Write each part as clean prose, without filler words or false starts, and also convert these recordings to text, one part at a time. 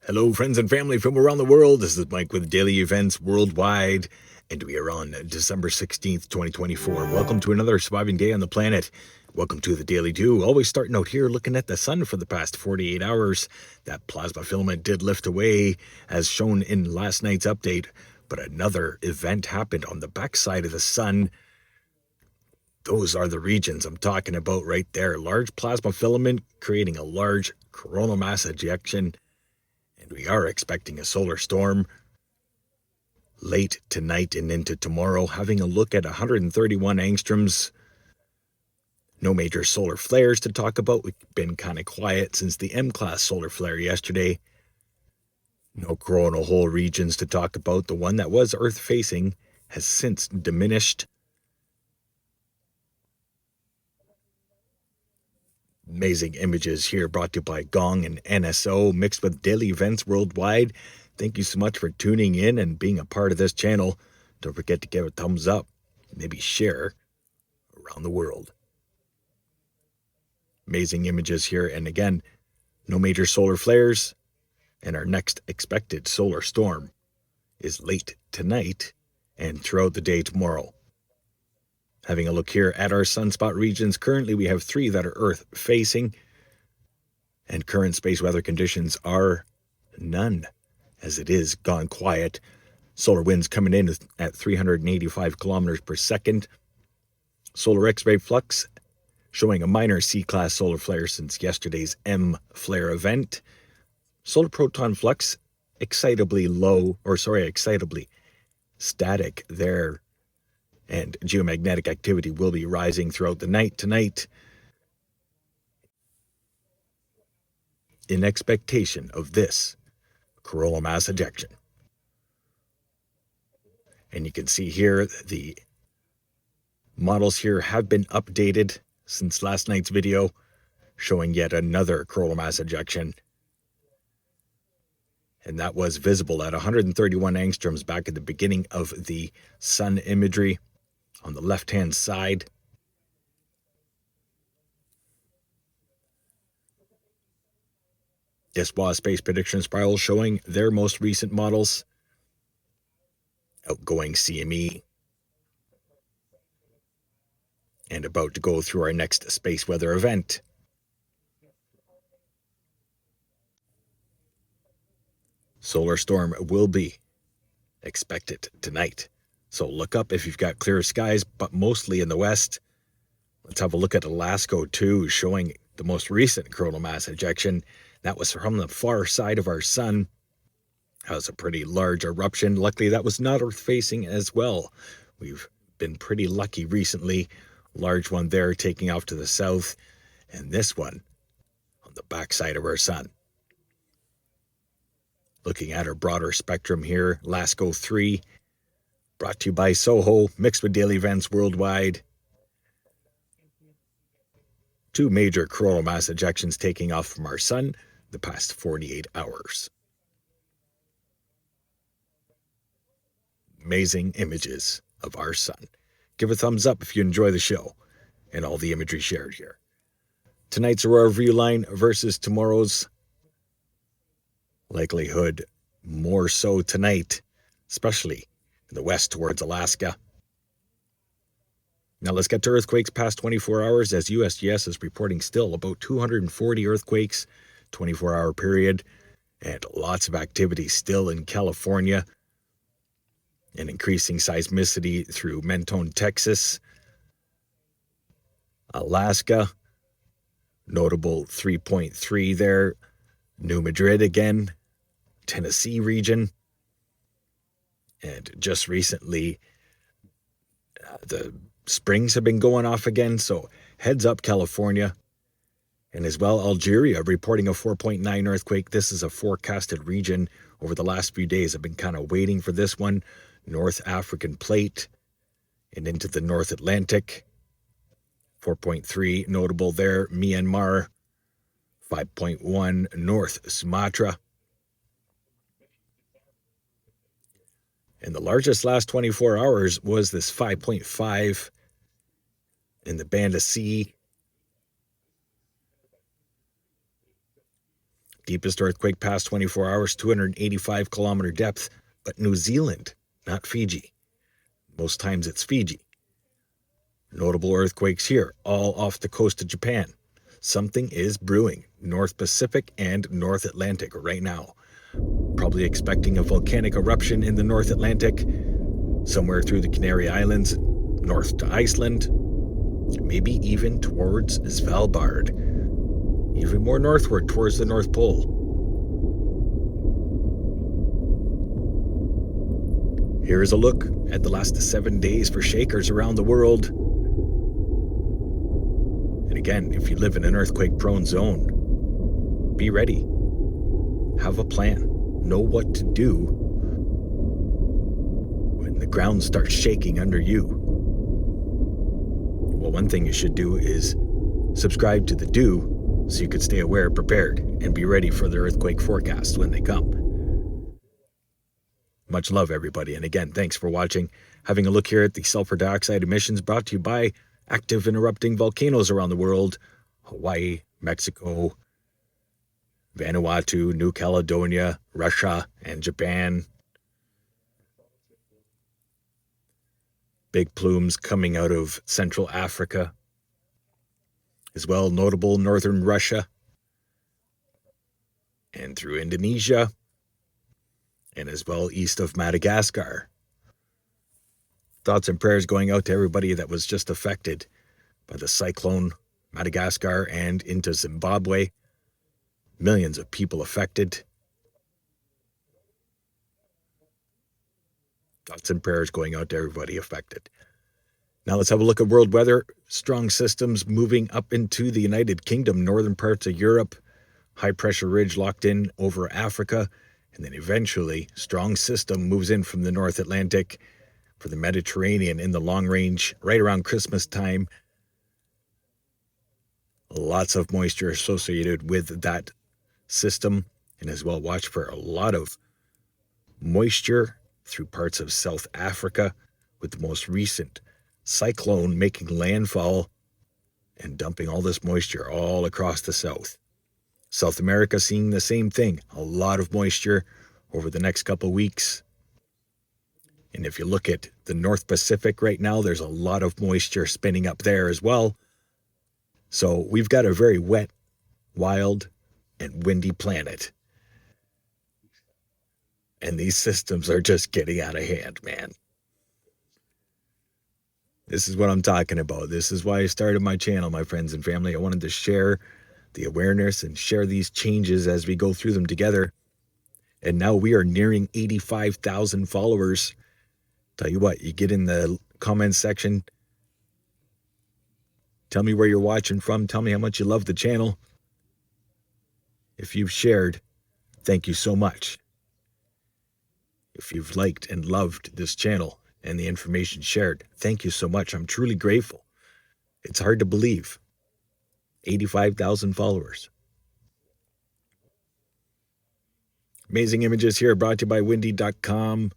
Hello, friends and family from around the world. This is Mike with Daily Events Worldwide, and we are on December 16th, 2024. Welcome to another surviving day on the planet. Welcome to the Daily Dew. Always starting out here looking at the sun for the past 48 hours. That plasma filament did lift away, as shown in last night's update, but another event happened on the backside of the sun. Those are the regions I'm talking about right there. Large plasma filament creating a large coronal mass ejection. And we are expecting a solar storm late tonight and into tomorrow. Having a look at 131 angstroms. No major solar flares to talk about. We've been kind of quiet since the M-class solar flare yesterday. No coronal hole regions to talk about. The one that was Earth-facing has since diminished. Amazing images here brought to you by Gong and NSO, mixed with daily events worldwide. Thank you so much for tuning in and being a part of this channel. Don't forget to give a thumbs up, maybe share around the world. Amazing images here, and again, no major solar flares, and our next expected solar storm is late tonight and throughout the day tomorrow. Having a look here at our sunspot regions, currently we have 3 that are Earth-facing, and current space weather conditions are none, as it is gone quiet. Solar winds coming in at 385 kilometers per second. Solar X-ray flux showing a minor C-class solar flare since yesterday's M flare event. Solar proton flux excitably static there. And geomagnetic activity will be rising throughout the night tonight in expectation of this coronal mass ejection. And you can see here the models here have been updated since last night's video, showing yet another coronal mass ejection. And that was visible at 131 angstroms back at the beginning of the sun imagery on the left-hand side. ISWA Space Prediction Spiral showing their most recent models. Outgoing CME. And about to go through our next space weather event. Solar storm will be expected tonight. So look up if you've got clear skies, but mostly in the west. Let's have a look at Alaska too, showing the most recent coronal mass ejection. That was from the far side of our sun. That was a pretty large eruption. Luckily, that was not Earth-facing as well. We've been pretty lucky recently. Large one there taking off to the south, and this one on the backside of our sun. Looking at our broader spectrum here, LASCO 3, brought to you by Soho, mixed with daily events worldwide. 2 major coronal mass ejections taking off from our sun the past 48 hours. Amazing images of our sun. Give a thumbs up if you enjoy the show and all the imagery shared here. Tonight's aurora view line versus tomorrow's likelihood, more so tonight, especially in the west towards Alaska. Now let's get to earthquakes past 24 hours, as USGS is reporting still about 240 earthquakes, 24-hour period, and lots of activity still in California, and increasing seismicity through Mentone, Texas, Alaska, notable 3.3 there, New Madrid again, Tennessee region, and just recently the springs have been going off again, so heads up California. And as well, Algeria reporting a 4.9 earthquake. This is a forecasted region over the last few days. I've been kind of waiting for this one. North African plate and into the North Atlantic. 4.3 notable there. Myanmar. 5.1 North Sumatra. And the largest last 24 hours was this 5.5 in the Banda Sea. Deepest earthquake past 24 hours, 285-kilometer depth, but New Zealand, not Fiji. Most times it's Fiji. Notable earthquakes here, all off the coast of Japan. Something is brewing, North Pacific and North Atlantic right now. Probably expecting a volcanic eruption in the North Atlantic, somewhere through the Canary Islands, north to Iceland, maybe even towards Svalbard, even more northward towards the North Pole. Here is a look at the last 7 days for shakers around the world. And again, if you live in an earthquake-prone zone, be ready. Have a plan. Know what to do when the ground starts shaking under you. Well, one thing you should do is subscribe to the Do so you could stay aware, prepared, and be ready for the earthquake forecasts when they come. Much love, everybody. And again, thanks for watching. Having a look here at the sulfur dioxide emissions brought to you by active and erupting volcanoes around the world. Hawaii, Mexico, Vanuatu, New Caledonia, Russia, and Japan. Big plumes coming out of Central Africa. As well, notable northern Russia. And through Indonesia. And as well east of Madagascar. Thoughts and prayers going out to everybody that was just affected by the cyclone, Madagascar and into Zimbabwe. Millions of people affected. Thoughts and prayers going out to everybody affected. Now let's have a look at world weather. Strong systems moving up into the United Kingdom, northern parts of Europe. High pressure ridge locked in over Africa. And then eventually, strong system moves in from the North Atlantic for the Mediterranean in the long range right around Christmas time. Lots of moisture associated with that system. And as well, watch for a lot of moisture through parts of South Africa, with the most recent cyclone making landfall and dumping all this moisture all across the south. South America seeing the same thing, a lot of moisture over the next couple weeks. And if you look at the North Pacific right now, there's a lot of moisture spinning up there as well. So we've got a very wet, wild, and windy planet. And these systems are just getting out of hand, man. This is what I'm talking about. This is why I started my channel, my friends and family. I wanted to share the awareness and share these changes as we go through them together. And now we are nearing 85,000 followers. Tell you what, you get in the comments section. Tell me where you're watching from. Tell me how much you love the channel. If you've shared, thank you so much. If you've liked and loved this channel and the information shared, thank you so much. I'm truly grateful. It's hard to believe. 85,000 followers. Amazing images here brought to you by windy.com.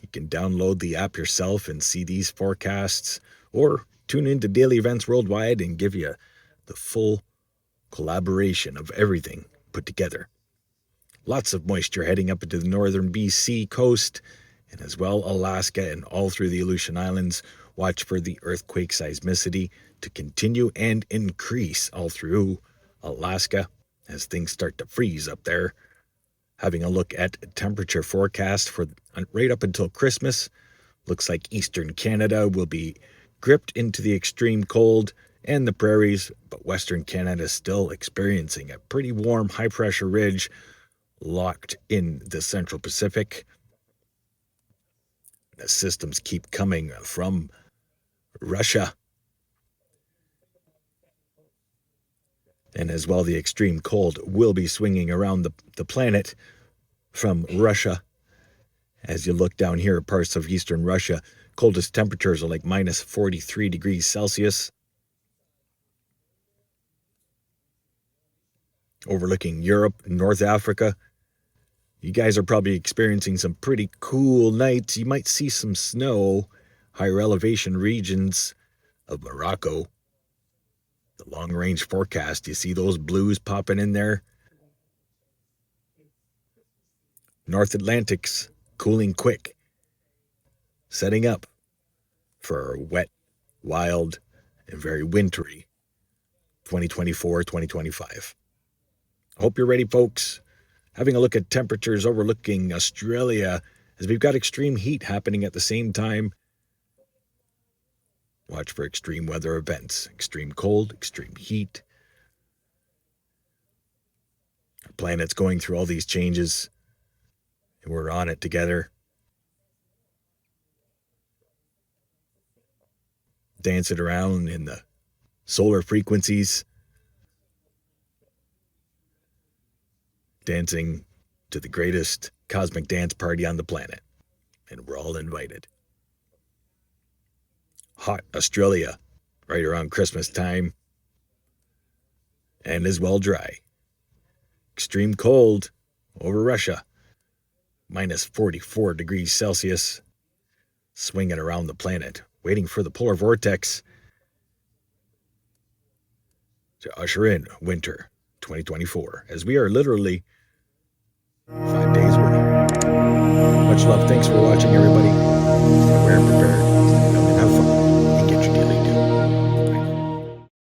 You can download the app yourself and see these forecasts, or tune into Daily Events Worldwide and give you the full collaboration of everything put together. Lots of moisture heading up into the northern BC coast, and as well Alaska and all through the Aleutian Islands. Watch for the earthquake seismicity to continue and increase all through Alaska as things start to freeze up there. Having a look at temperature forecast for right up until Christmas. Looks like eastern Canada will be gripped into the extreme cold and the prairies, but western Canada is still experiencing a pretty warm high pressure ridge locked in the central Pacific. The systems keep coming from Russia. And as well, the extreme cold will be swinging around the planet from Russia. As you look down here, parts of eastern Russia, coldest temperatures are like minus 43 degrees Celsius. Overlooking Europe, North Africa. You guys are probably experiencing some pretty cool nights. You might see some snow, higher elevation regions of Morocco. The long-range forecast, you see those blues popping in there? North Atlantic's cooling quick, setting up for a wet, wild, and very wintry 2024-2025. Hope you're ready, folks. Having a look at temperatures overlooking Australia as we've got extreme heat happening at the same time. Watch for extreme weather events, extreme cold, extreme heat. Our planet's going through all these changes, and we're on it together. Dancing around in the solar frequencies, dancing to the greatest cosmic dance party on the planet, and we're all invited. Hot Australia, right around Christmas time, and as well dry. Extreme cold over Russia, minus 44 degrees Celsius, swinging around the planet, waiting for the polar vortex to usher in winter 2024, as we are literally 5 days away. Much love. Thanks for watching, everybody. Stay aware and prepared.